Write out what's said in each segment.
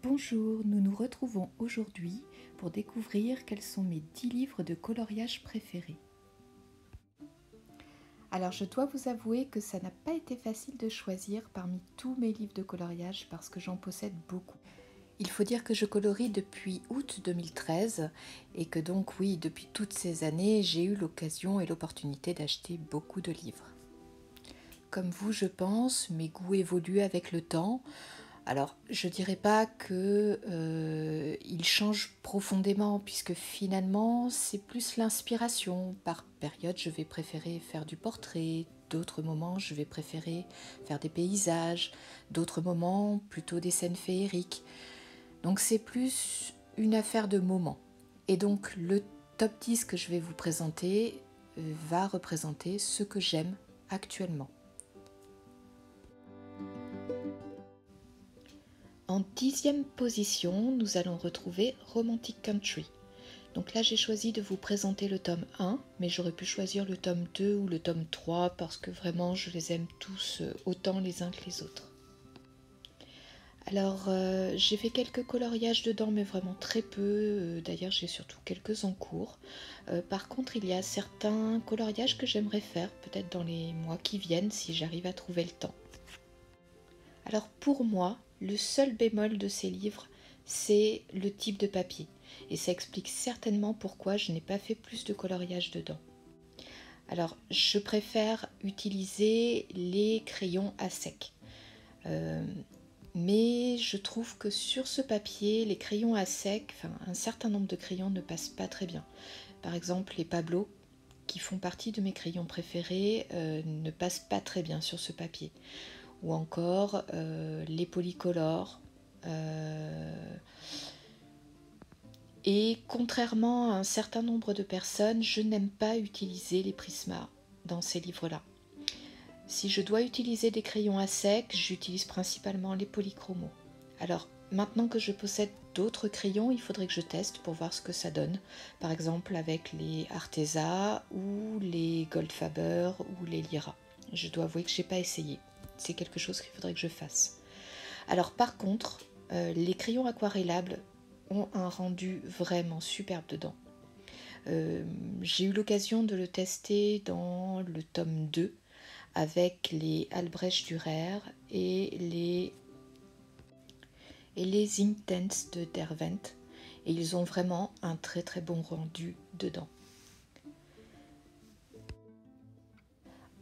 Bonjour, nous nous retrouvons aujourd'hui pour découvrir quels sont mes 10 livres de coloriage préférés. Alors je dois vous avouer que ça n'a pas été facile de choisir parmi tous mes livres de coloriage parce que j'en possède beaucoup. Il faut dire que je colorie depuis août 2013 et que donc oui, depuis toutes ces années, j'ai eu l'occasion et l'opportunité d'acheter beaucoup de livres. Comme vous, je pense, mes goûts évoluent avec le temps. Alors, je dirais pas que il change profondément, puisque finalement, c'est plus l'inspiration. Par période, je vais préférer faire du portrait, d'autres moments, je vais préférer faire des paysages, d'autres moments, plutôt des scènes féeriques. Donc, c'est plus une affaire de moment. Et donc, le top 10 que je vais vous présenter va représenter ce que j'aime actuellement. En 10e position, nous allons retrouver Romantic Country. Donc là, j'ai choisi de vous présenter le tome 1, mais j'aurais pu choisir le tome 2 ou le tome 3 parce que vraiment, je les aime tous autant les uns que les autres. Alors, j'ai fait quelques coloriages dedans, mais vraiment très peu. D'ailleurs, j'ai surtout quelques en cours. Par contre, il y a certains coloriages que j'aimerais faire, peut-être dans les mois qui viennent, si j'arrive à trouver le temps. Alors pour moi, le seul bémol de ces livres, c'est le type de papier. Et ça explique certainement pourquoi je n'ai pas fait plus de coloriage dedans. Alors je préfère utiliser les crayons à sec. Mais je trouve que sur ce papier, les crayons à sec, un certain nombre de crayons ne passent pas très bien. Par exemple, les Pablo, qui font partie de mes crayons préférés, ne passent pas très bien sur ce papier. Ou encore les polycolores. Et contrairement à un certain nombre de personnes, je n'aime pas utiliser les prismas dans ces livres-là. Si je dois utiliser des crayons à sec, j'utilise principalement les polychromos. Alors maintenant que je possède d'autres crayons, il faudrait que je teste pour voir ce que ça donne. Par exemple avec les Arteza ou les Goldfaber ou les Lyra. Je dois avouer que je n'ai pas essayé. C'est quelque chose qu'il faudrait que je fasse. Alors par contre, les crayons aquarellables ont un rendu vraiment superbe dedans. J'ai eu l'occasion de le tester dans le tome 2 avec les Albrecht Dürer et les Intense de Derwent. Et ils ont vraiment un très très bon rendu dedans.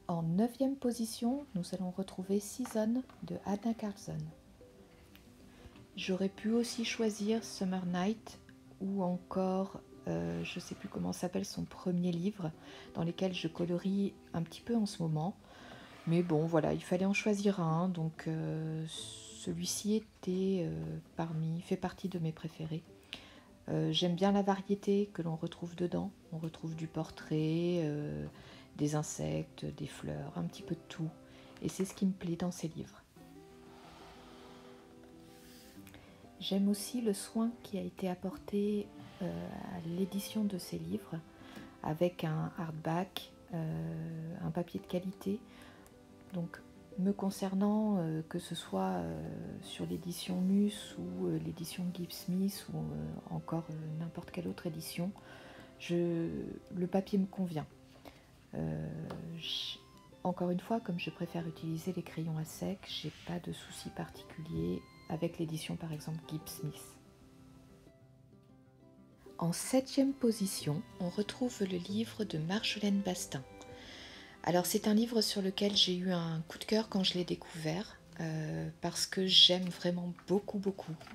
En 9e position, nous allons retrouver Season de Anna Carlson. J'aurais pu aussi choisir Summer Night ou encore, je ne sais plus comment s'appelle son premier livre, dans lequel je colorie un petit peu en ce moment. Mais bon, voilà, il fallait en choisir un, donc celui-ci fait partie de mes préférés. J'aime bien la variété que l'on retrouve dedans. On retrouve du portrait, des insectes, des fleurs, un petit peu de tout. Et c'est ce qui me plaît dans ces livres. J'aime aussi le soin qui a été apporté à l'édition de ces livres avec un hardback, un papier de qualité. Donc me concernant, que ce soit sur l'édition Mus ou l'édition Gibbs Smith ou encore n'importe quelle autre édition, le papier me convient. Encore une fois, comme je préfère utiliser les crayons à sec, j'ai pas de souci particulier avec l'édition par exemple Gibbs Smith. En 7e position, on retrouve le livre de Marjolaine Bastin. Alors c'est un livre sur lequel j'ai eu un coup de cœur quand je l'ai découvert, parce que j'aime vraiment beaucoup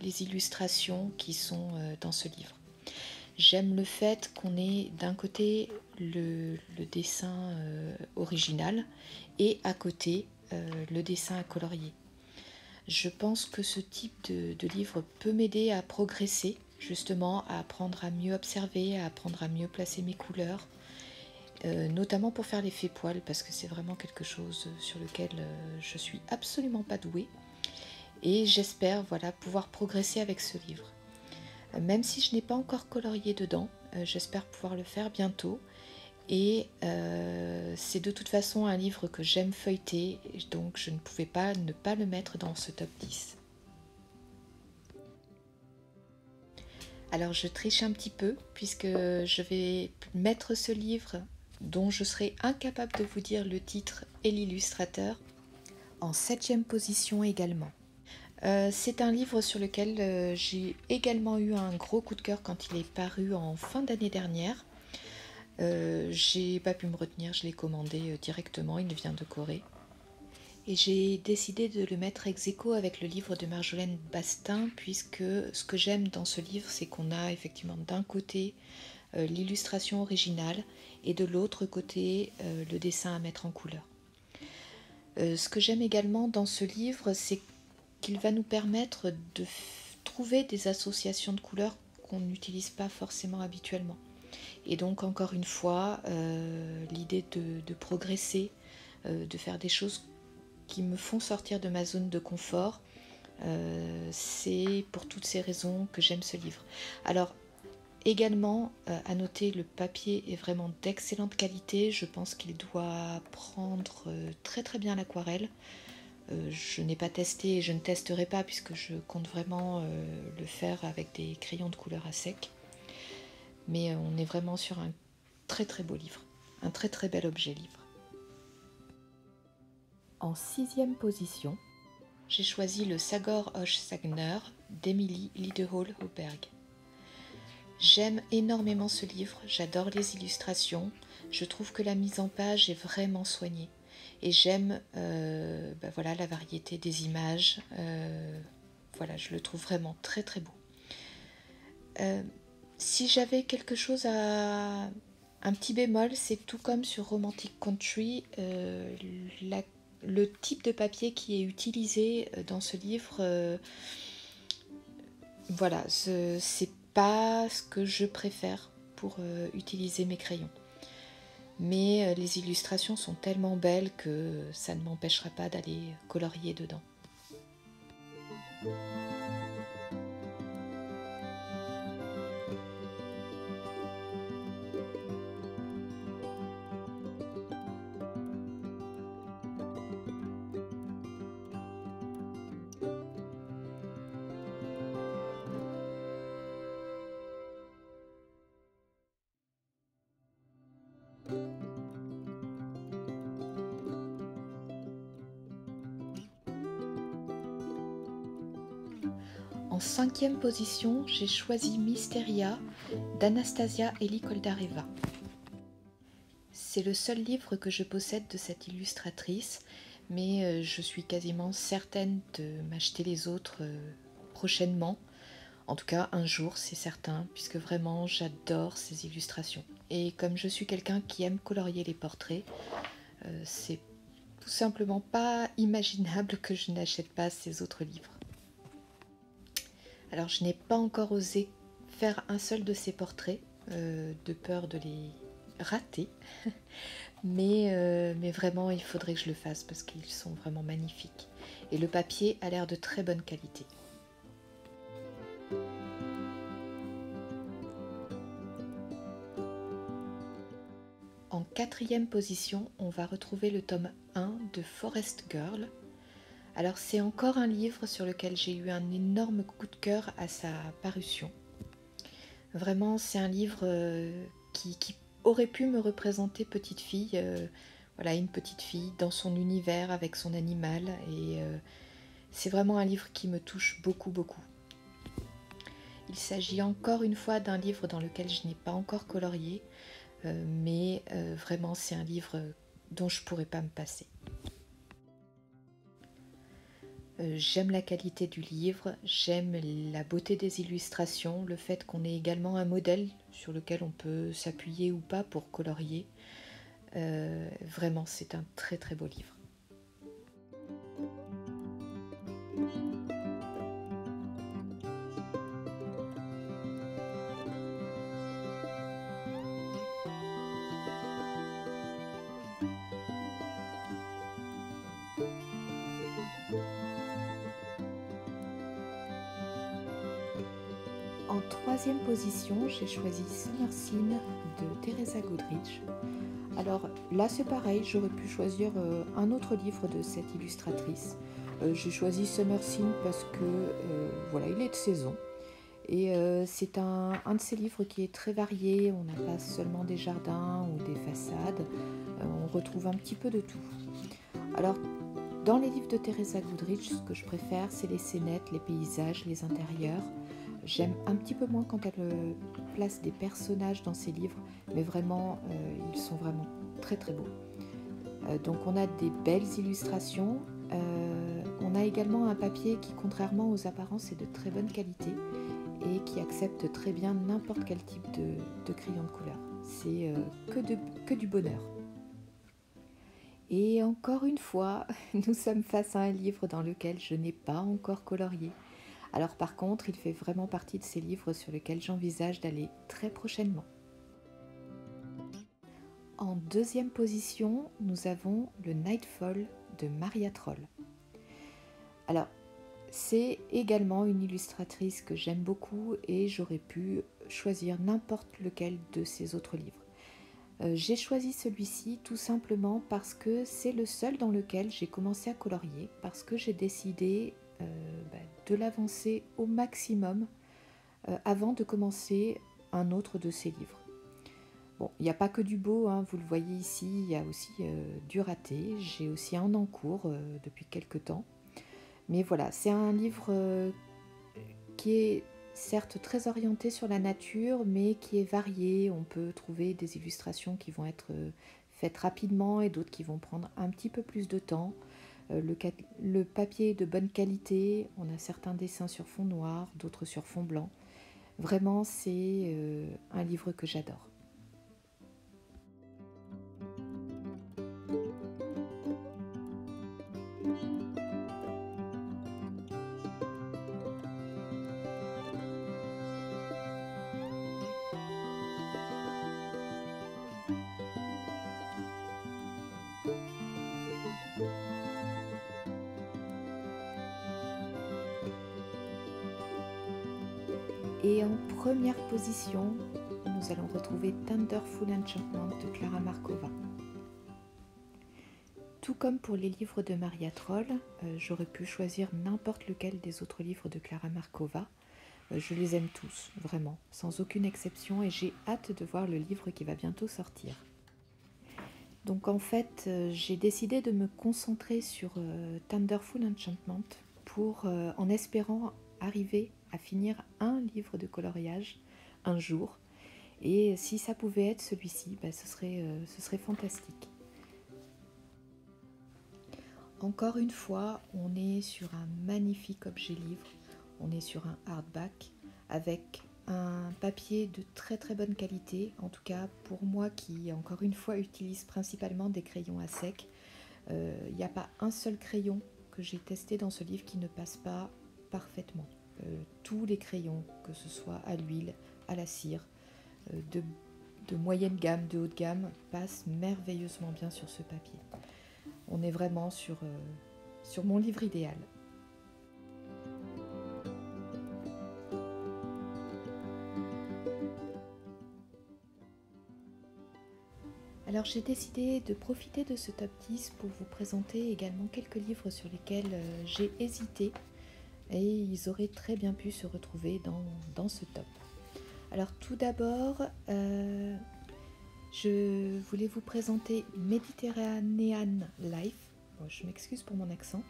les illustrations qui sont dans ce livre. J'aime le fait qu'on ait d'un côté le dessin original et à côté le dessin à colorier. Je pense que ce type de livre peut m'aider à progresser, justement à apprendre à mieux observer, à apprendre à mieux placer mes couleurs, notamment pour faire l'effet poil, parce que c'est vraiment quelque chose sur lequel je suis absolument pas douée. Et j'espère pouvoir progresser avec ce livre. Même si je n'ai pas encore colorié dedans, j'espère pouvoir le faire bientôt. Et c'est de toute façon un livre que j'aime feuilleter, donc je ne pouvais pas ne pas le mettre dans ce top 10. Alors je triche un petit peu puisque je vais mettre ce livre dont je serai incapable de vous dire le titre et l'illustrateur en 7e position également. C'est un livre sur lequel j'ai également eu un gros coup de cœur quand il est paru en fin d'année dernière. J'ai pas pu me retenir, je l'ai commandé directement, il vient de Corée. Et j'ai décidé de le mettre ex aequo avec le livre de Marjolaine Bastin, puisque ce que j'aime dans ce livre, c'est qu'on a effectivement d'un côté l'illustration originale et de l'autre côté le dessin à mettre en couleur. Ce que j'aime également dans ce livre, c'est qu'il va nous permettre de trouver des associations de couleurs qu'on n'utilise pas forcément habituellement. Et donc encore une fois, l'idée de progresser, de faire des choses qui me font sortir de ma zone de confort, c'est pour toutes ces raisons que j'aime ce livre. Alors également, à noter, le papier est vraiment d'excellente qualité. Je pense qu'il doit prendre très très bien l'aquarelle. Je n'ai pas testé et je ne testerai pas puisque je compte vraiment le faire avec des crayons de couleur à sec. Mais on est vraiment sur un très très beau livre, un très très bel objet livre. En 6e position, j'ai choisi le Sagor Hoche Sagner d'Emilie Liederhol-Hoberg. J'aime énormément ce livre, j'adore les illustrations, je trouve que la mise en page est vraiment soignée. Et j'aime voilà, la variété des images, voilà, je le trouve vraiment très très beau. Si j'avais quelque chose à... un petit bémol, c'est tout comme sur Romantic Country, le type de papier qui est utilisé dans ce livre, voilà, c'est pas ce que je préfère pour utiliser mes crayons. Mais les illustrations sont tellement belles que ça ne m'empêchera pas d'aller colorier dedans. En 5e position, j'ai choisi Mysteria d'Anastasia Eli Koldareva. C'est le seul livre que je possède de cette illustratrice, mais je suis quasiment certaine de m'acheter les autres prochainement. En tout cas, un jour, c'est certain, puisque vraiment, j'adore ces illustrations. Et comme je suis quelqu'un qui aime colorier les portraits, c'est tout simplement pas imaginable que je n'achète pas ces autres livres. Alors, je n'ai pas encore osé faire un seul de ces portraits, de peur de les rater. mais vraiment, il faudrait que je le fasse parce qu'ils sont vraiment magnifiques. Et le papier a l'air de très bonne qualité. En 4e position, on va retrouver le tome 1 de Forest Girl. Alors c'est encore un livre sur lequel j'ai eu un énorme coup de cœur à sa parution. Vraiment, c'est un livre qui aurait pu me représenter petite fille, voilà, une petite fille dans son univers avec son animal. Et c'est vraiment un livre qui me touche beaucoup, beaucoup. Il s'agit encore une fois d'un livre dans lequel je n'ai pas encore colorié, mais vraiment c'est un livre dont je ne pourrais pas me passer. J'aime la qualité du livre, j'aime la beauté des illustrations, le fait qu'on ait également un modèle sur lequel on peut s'appuyer ou pas pour colorier. Vraiment, c'est un très très beau livre. En 3e position, j'ai choisi Summer Scene de Teresa Goodrich. Alors là c'est pareil, j'aurais pu choisir un autre livre de cette illustratrice. J'ai choisi Summer Scene parce que voilà, il est de saison Et c'est un de ces livres qui est très varié. On n'a pas seulement des jardins ou des façades. On retrouve un petit peu de tout. Alors, dans les livres de Teresa Goodrich, ce que je préfère, c'est les scénettes, les paysages, les intérieurs. J'aime un petit peu moins quand elle place des personnages dans ses livres, mais vraiment, ils sont vraiment très très beaux. Donc on a des belles illustrations. On a également un papier qui, contrairement aux apparences, est de très bonne qualité et qui accepte très bien n'importe quel type de crayon de couleur. C'est que du bonheur. Et encore une fois, nous sommes face à un livre dans lequel je n'ai pas encore colorié. Alors par contre, il fait vraiment partie de ces livres sur lesquels j'envisage d'aller très prochainement. En deuxième position, nous avons le Nightfall de Maria Troll. Alors, c'est également une illustratrice que j'aime beaucoup et j'aurais pu choisir n'importe lequel de ses autres livres. J'ai choisi celui-ci tout simplement parce que c'est le seul dans lequel j'ai commencé à colorier, parce que j'ai décidé de l'avancer au maximum avant de commencer un autre de ses livres. Bon, il n'y a pas que du beau, hein, vous le voyez ici, il y a aussi du raté. J'ai aussi un en cours depuis quelques temps. Mais voilà, c'est un livre qui est certes très orienté sur la nature, mais qui est varié. On peut trouver des illustrations qui vont être faites rapidement et d'autres qui vont prendre un petit peu plus de temps. Le papier est de bonne qualité, on a certains dessins sur fond noir, d'autres sur fond blanc. Vraiment, c'est un livre que j'adore. Et en première position, nous allons retrouver Thunderful Enchantment de Klara Markova. Tout comme pour les livres de Maria Troll, j'aurais pu choisir n'importe lequel des autres livres de Klara Markova. Je les aime tous, vraiment, sans aucune exception, et j'ai hâte de voir le livre qui va bientôt sortir. Donc en fait, j'ai décidé de me concentrer sur Thunderful Enchantment en espérant arriver à finir un livre de coloriage un jour. Et si ça pouvait être celui-ci, ce serait fantastique. Encore une fois, on est sur un magnifique objet livre. On est sur un hardback avec un papier de très très bonne qualité. En tout cas, pour moi qui, encore une fois, utilise principalement des crayons à sec, il n'y a pas un seul crayon que j'ai testé dans ce livre qui ne passe pas parfaitement. Tous les crayons, que ce soit à l'huile, à la cire, de moyenne gamme, de haute gamme, passent merveilleusement bien sur ce papier. On est vraiment sur mon livre idéal. Alors j'ai décidé de profiter de ce top 10 pour vous présenter également quelques livres sur lesquels j'ai hésité et ils auraient très bien pu se retrouver dans ce top. Alors tout d'abord, je voulais vous présenter Mediterranean Life. Bon, je m'excuse pour mon accent.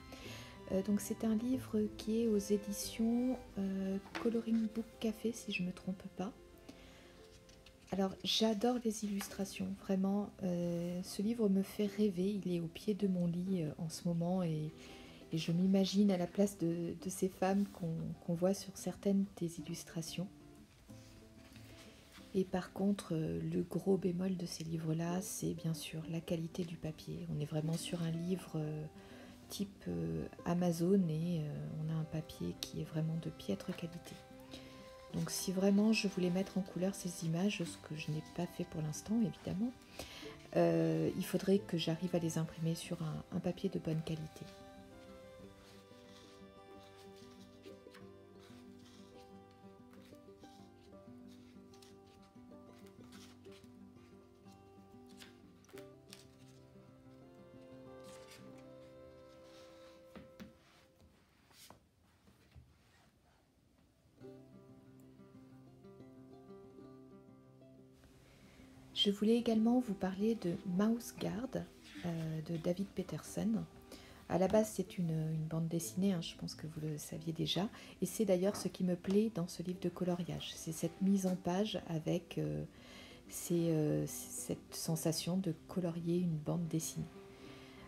Donc c'est un livre qui est aux éditions Coloring Book Café, si je ne me trompe pas. Alors j'adore les illustrations, vraiment. Ce livre me fait rêver. Il est au pied de mon lit en ce moment et je m'imagine à la place de ces femmes qu'on voit sur certaines des illustrations. Et par contre, le gros bémol de ces livres-là, c'est bien sûr la qualité du papier. On est vraiment sur un livre type Amazon et on a un papier qui est vraiment de piètre qualité. Donc si vraiment je voulais mettre en couleur ces images, ce que je n'ai pas fait pour l'instant évidemment, il faudrait que j'arrive à les imprimer sur un papier de bonne qualité. Je voulais également vous parler de Mouse Guard de David Peterson. À la base, c'est une bande dessinée, je pense que vous le saviez déjà, et c'est d'ailleurs ce qui me plaît dans ce livre de coloriage. C'est cette mise en page avec cette sensation de colorier une bande dessinée.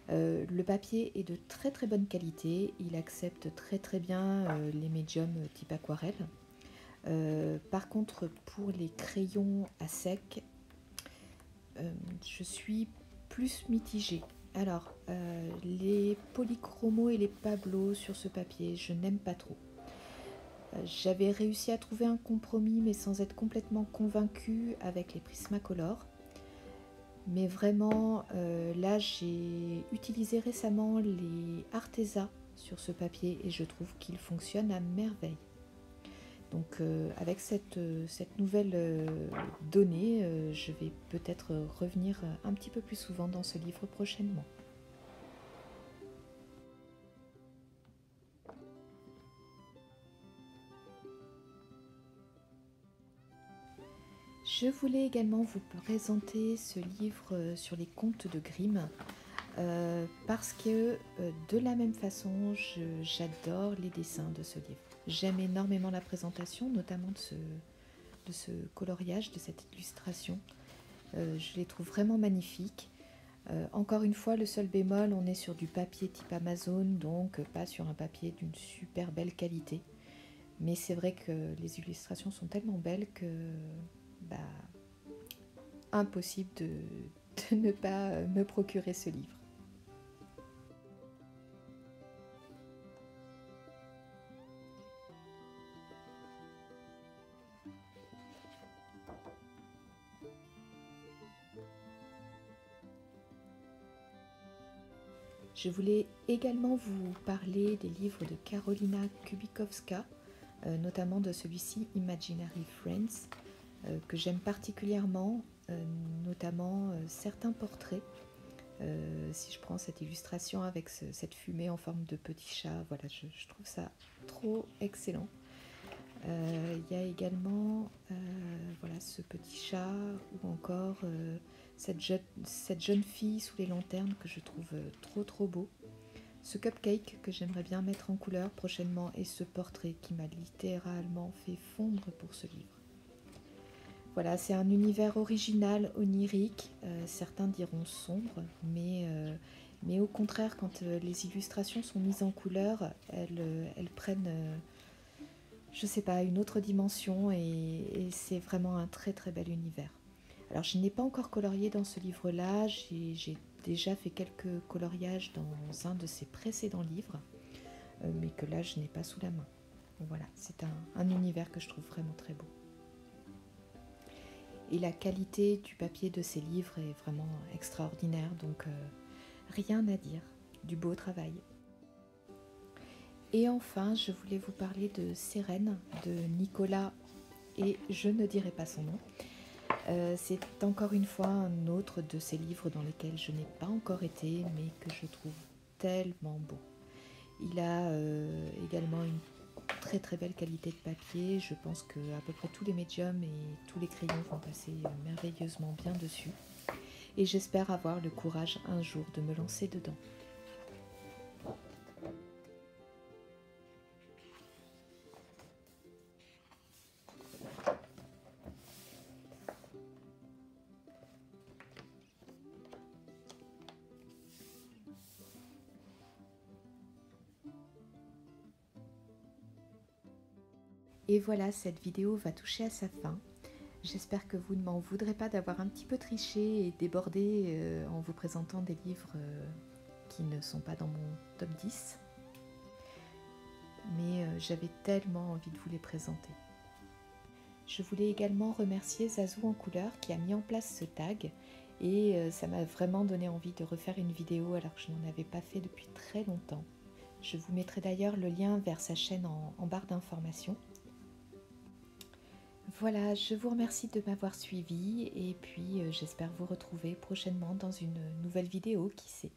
Le papier est de très très bonne qualité, il accepte très très bien les médiums type aquarelle. Par contre, pour les crayons à sec, je suis plus mitigée. Alors, les polychromos et les pablos sur ce papier, je n'aime pas trop. J'avais réussi à trouver un compromis, mais sans être complètement convaincue avec les Prismacolor. Mais vraiment, là, j'ai utilisé récemment les Arteza sur ce papier et je trouve qu'ils fonctionnent à merveille. Donc avec cette nouvelle donnée, je vais peut-être revenir un petit peu plus souvent dans ce livre prochainement. Je voulais également vous présenter ce livre sur les contes de Grimm parce que de la même façon, j'adore les dessins de ce livre. J'aime énormément la présentation, notamment de ce coloriage, de cette illustration. Je les trouve vraiment magnifiques. Encore une fois, le seul bémol, on est sur du papier type Amazon, donc pas sur un papier d'une super belle qualité. Mais c'est vrai que les illustrations sont tellement belles que impossible de ne pas me procurer ce livre. Je voulais également vous parler des livres de Karolina Kubikowska, notamment de celui-ci Imaginary Friends, que j'aime particulièrement, notamment certains portraits. Si je prends cette illustration avec cette fumée en forme de petit chat, voilà, je trouve ça trop excellent. Il y a également voilà, ce petit chat ou encore cette jeune fille sous les lanternes que je trouve trop beau. Ce cupcake que j'aimerais bien mettre en couleur prochainement et ce portrait qui m'a littéralement fait fondre pour ce livre. Voilà, c'est un univers original, onirique, certains diront sombre, mais au contraire, quand les illustrations sont mises en couleur, elles prennent, je sais pas, une autre dimension et c'est vraiment un très très bel univers. Alors je n'ai pas encore colorié dans ce livre-là, j'ai déjà fait quelques coloriages dans un de ses précédents livres, mais que là je n'ai pas sous la main. Voilà, c'est un univers que je trouve vraiment très beau. Et la qualité du papier de ces livres est vraiment extraordinaire, donc rien à dire, du beau travail. Et enfin, je voulais vous parler de Sérène, de Nicolas, et je ne dirai pas son nom. C'est encore une fois un autre de ces livres dans lesquels je n'ai pas encore été, mais que je trouve tellement beau. Il a également une très très belle qualité de papier. Je pense que à peu près tous les médiums et tous les crayons vont passer merveilleusement bien dessus. Et j'espère avoir le courage un jour de me lancer dedans. Et voilà, cette vidéo va toucher à sa fin. J'espère que vous ne m'en voudrez pas d'avoir un petit peu triché et débordé en vous présentant des livres qui ne sont pas dans mon top 10. Mais j'avais tellement envie de vous les présenter. Je voulais également remercier Zazou en couleur qui a mis en place ce tag et ça m'a vraiment donné envie de refaire une vidéo alors que je n'en avais pas fait depuis très longtemps. Je vous mettrai d'ailleurs le lien vers sa chaîne en barre d'informations. Voilà, je vous remercie de m'avoir suivi et puis j'espère vous retrouver prochainement dans une nouvelle vidéo, qui sait.